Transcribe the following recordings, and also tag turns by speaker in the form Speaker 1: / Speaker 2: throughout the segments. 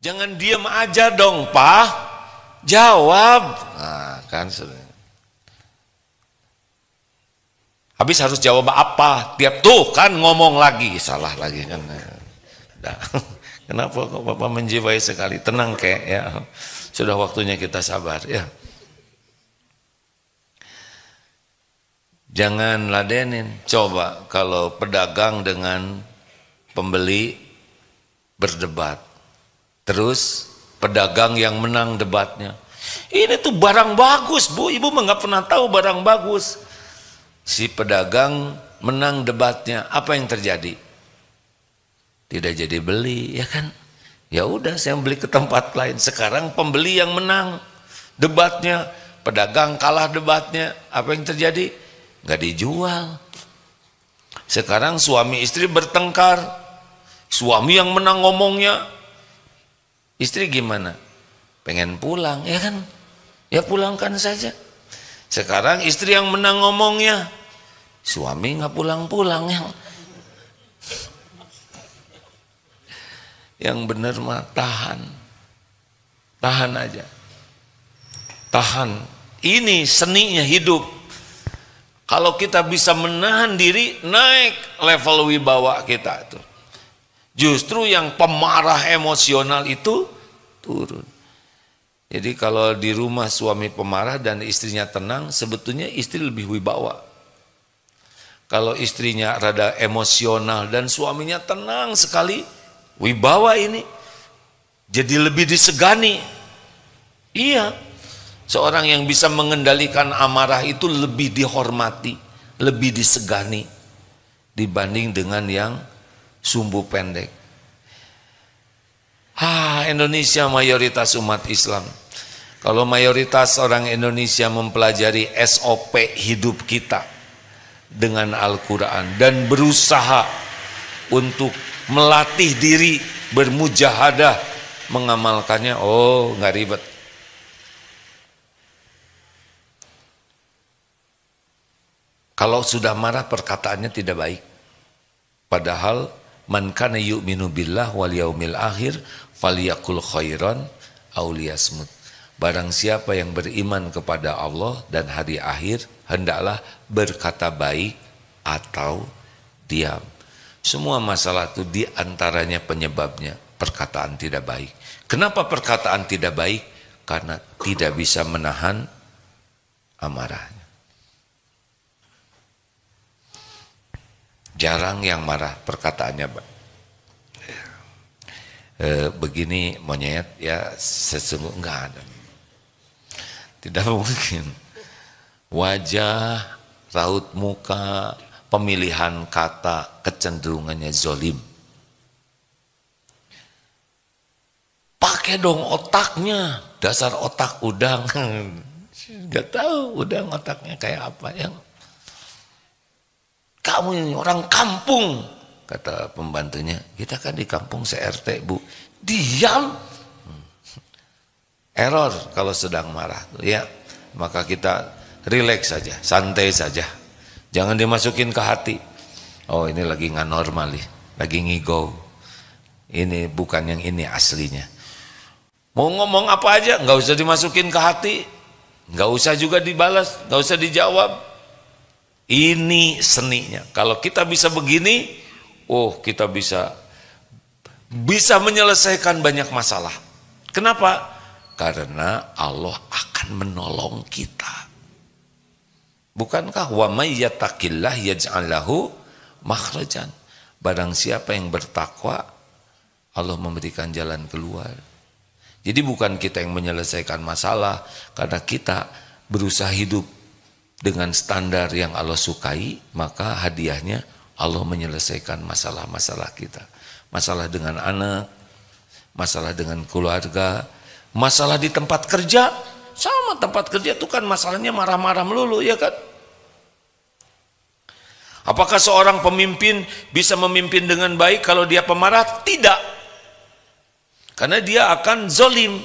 Speaker 1: Jangan diam aja dong, Pak. Jawab. Nah, kan sudah. Habis harus jawab apa? Tiap tuh kan ngomong lagi, salah lagi kan. Nah, kenapa kok Bapak menjiwai sekali? Tenang kek ya. Sudah waktunya kita sabar ya. Jangan ladenin. Coba kalau pedagang dengan pembeli berdebat. Terus pedagang yang menang debatnya. Ini tuh barang bagus, Bu. Ibu mah nggak pernah tahu barang bagus. Si pedagang menang debatnya, apa yang terjadi? Tidak jadi beli, ya kan? Ya udah, saya beli ke tempat lain. Sekarang pembeli yang menang debatnya, pedagang kalah debatnya, apa yang terjadi? Nggak dijual. Sekarang suami istri bertengkar, suami yang menang ngomongnya, istri gimana? Pengen pulang, ya kan? Ya pulangkan saja. Sekarang istri yang menang ngomongnya, suami nggak pulang-pulang. Yang benar mah tahan aja, tahan. Ini seninya hidup. Kalau kita bisa menahan diri, naik level wibawa kita tuh. Justru yang pemarah emosional itu turun. Jadi kalau di rumah suami pemarah dan istrinya tenang, sebetulnya istri lebih wibawa. Kalau istrinya rada emosional dan suaminya tenang sekali, wibawa ini jadi lebih disegani. Iya, seorang yang bisa mengendalikan amarah itu lebih dihormati, lebih disegani dibanding dengan yang sumbu pendek. Indonesia mayoritas umat Islam. Kalau mayoritas orang Indonesia mempelajari SOP hidup kita dengan Al-Quran dan berusaha untuk melatih diri bermujahadah mengamalkannya, oh nggak ribet. Kalau sudah marah perkataannya tidak baik. Padahal man kana yu'minu billah wal yaumil akhir falyakul khairan aw liyasmut. Barang siapa yang beriman kepada Allah dan hari akhir, hendaklah berkata baik atau diam. Semua masalah itu diantaranya penyebabnya perkataan tidak baik. Kenapa perkataan tidak baik? Karena tidak bisa menahan amarahnya. Jarang yang marah perkataannya begini monyet ya, sesungguhnya enggak ada. Tidak mungkin. Wajah, raut muka, pemilihan kata, kecenderungannya zolim. Pakai dong otaknya, dasar otak udang. Gak tahu udang otaknya kayak apa ya. Kamu ini orang kampung, kata pembantunya. Kita kan di kampung se-RT, Bu. Diam. Error kalau sedang marah, ya. Maka kita relax saja, santai saja. Jangan dimasukin ke hati. Oh ini lagi nggak normal nih, lagi ngigo. Ini bukan yang ini aslinya. Mau ngomong apa aja, nggak usah dimasukin ke hati, nggak usah juga dibalas, nggak usah dijawab. Ini seninya. Kalau kita bisa begini, oh kita bisa menyelesaikan banyak masalah. Kenapa? Karena Allah akan menolong kita. Bukankah wa may yattaqillah yaj'al lahu makhrajan? Barang siapa yang bertakwa, Allah memberikan jalan keluar. Jadi bukan kita yang menyelesaikan masalah, karena kita berusaha hidup dengan standar yang Allah sukai, maka hadiahnya Allah menyelesaikan masalah-masalah kita. Masalah dengan anak, masalah dengan keluarga, masalah di tempat kerja. Sama, tempat kerja itu kan masalahnya marah-marah melulu, ya kan? Apakah seorang pemimpin bisa memimpin dengan baik kalau dia pemarah? Tidak. Karena dia akan zolim.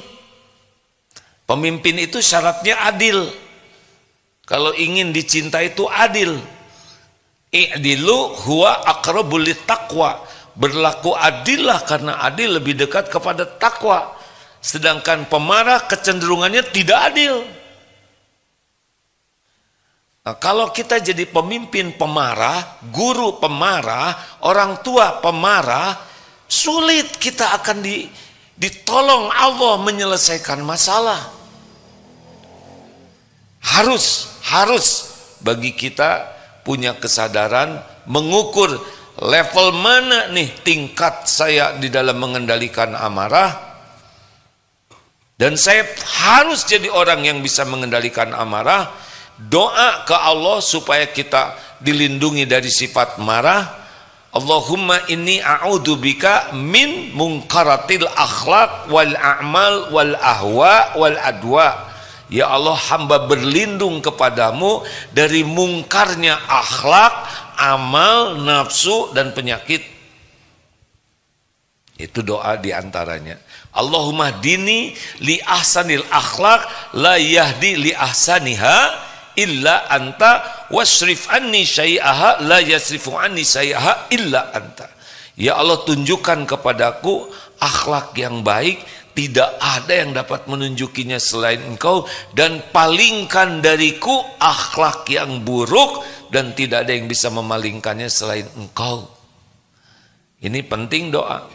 Speaker 1: Pemimpin itu syaratnya adil. Kalau ingin dicintai itu adil. I'dilu huwa aqrabul littaqwa. berlaku adillah karena adil lebih dekat kepada takwa. Sedangkan pemarah kecenderungannya tidak adil. Nah, kalau kita jadi pemimpin pemarah, guru pemarah, orang tua pemarah, sulit kita akan ditolong Allah menyelesaikan masalah. Harus bagi kita punya kesadaran mengukur level mana nih tingkat saya di dalam mengendalikan amarah. Dan saya harus jadi orang yang bisa mengendalikan amarah. Doa ke Allah supaya kita dilindungi dari sifat marah. Allahumma inni a'udzubika min munkaratil akhlaq wal a'mal wal ahwa wal adwa. Ya Allah, hamba berlindung kepadamu dari mungkarnya akhlak, amal, nafsu dan penyakit. Itu doa diantaranya. Allahumma dini li ahsanil akhlaq la yahdi li ahsaniha illa anta wasrif anni syai'aha la yasrifu anni syai'aha illa anta. Ya Allah, tunjukkan kepadaku akhlak yang baik, tidak ada yang dapat menunjukinya selain Engkau, dan palingkan dariku akhlak yang buruk dan tidak ada yang bisa memalingkannya selain Engkau. Ini penting doa.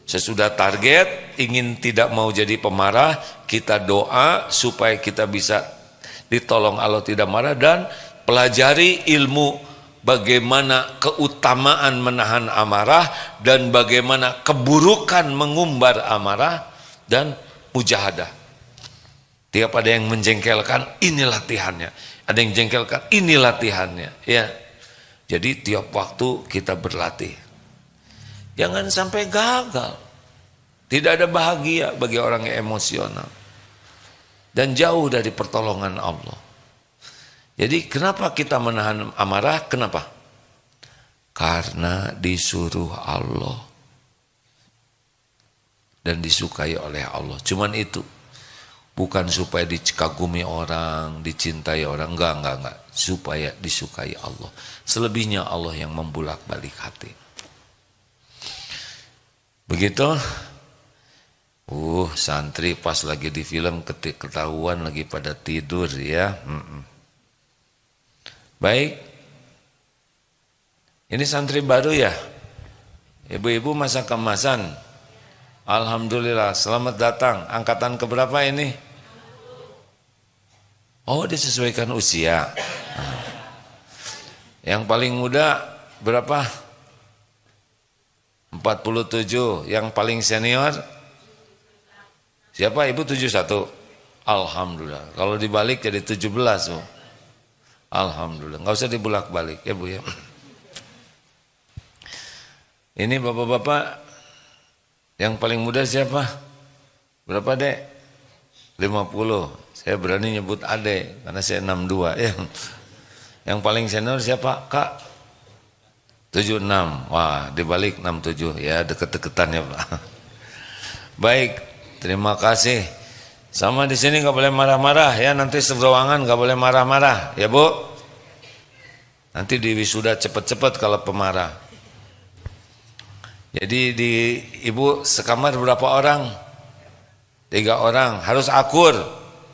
Speaker 1: Sesudah target ingin tidak mau jadi pemarah, kita doa supaya kita bisa ditolong Allah tidak marah, dan pelajari ilmu bagaimana keutamaan menahan amarah dan bagaimana keburukan mengumbar amarah dan mujahadah. Tiap ada yang menjengkelkan, ini latihannya. Ada yang jengkelkan, ini latihannya. Ya, jadi tiap waktu kita berlatih. Jangan sampai gagal. Tidak ada bahagia bagi orang yang emosional dan jauh dari pertolongan Allah. Jadi kenapa kita menahan amarah? Kenapa? Karena disuruh Allah dan disukai oleh Allah. Cuman itu. Bukan supaya dikagumi orang, dicintai orang, enggak. Supaya disukai Allah. Selebihnya Allah yang membulak-balik hati. Begitu. Santri pas lagi di film ketahuan lagi pada tidur ya. Baik. Ini santri baru ya. Ibu-ibu masak kemasan. Alhamdulillah, selamat datang. Angkatan keberapa ini? Oh, disesuaikan usia. Yang paling muda berapa? 47. Yang paling senior? Siapa? Ibu 71. Alhamdulillah. Kalau dibalik jadi 17. Oh. Alhamdulillah. Nggak usah dibulak-balik ya Bu ya. Ini bapak-bapak, yang paling muda siapa? Berapa Dek? 50. Saya berani nyebut Ade karena saya 62 ya. Yang paling senior siapa? Kak? 76. Wah, dibalik 67 ya, deket-deketan ya Pak. Baik. Terima kasih. Sama di sini nggak boleh marah-marah ya. Nanti seruangan nggak boleh marah-marah ya Bu. Nanti di wisuda cepet-cepet kalau pemarah. Jadi di ibu sekamar berapa orang? 3 orang. Harus akur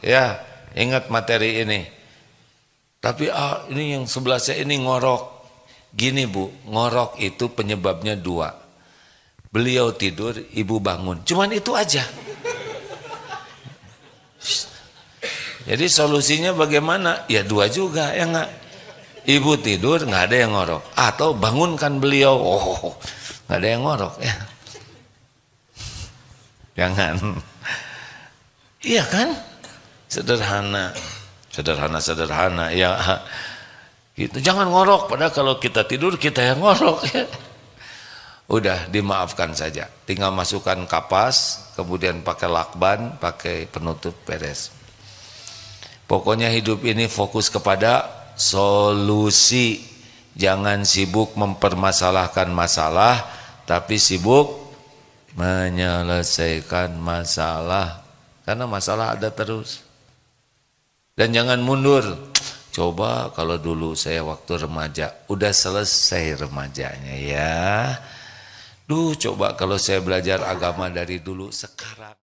Speaker 1: ya. Ingat materi ini. Tapi ini yang sebelah saya ini ngorok. Gini Bu, ngorok itu penyebabnya 2. Beliau tidur, ibu bangun. Cuman itu aja. Jadi solusinya bagaimana? Ya 2 juga, ya enggak? Ibu tidur, nggak ada yang ngorok. Atau bangunkan beliau, nggak ada yang ngorok ya. Jangan. Iya kan? Sederhana. Sederhana ya. Gitu. Jangan ngorok, padahal kalau kita tidur kita yang ngorok ya. Udah dimaafkan saja. Tinggal masukkan kapas, kemudian pakai lakban, pakai penutup, beres. Pokoknya hidup ini fokus kepada solusi. Jangan sibuk mempermasalahkan masalah, tapi sibuk menyelesaikan masalah. Karena masalah ada terus. Dan jangan mundur. Coba kalau dulu saya waktu remaja, udah selesai remajanya ya. Duh, coba kalau saya belajar agama dari dulu sekarang.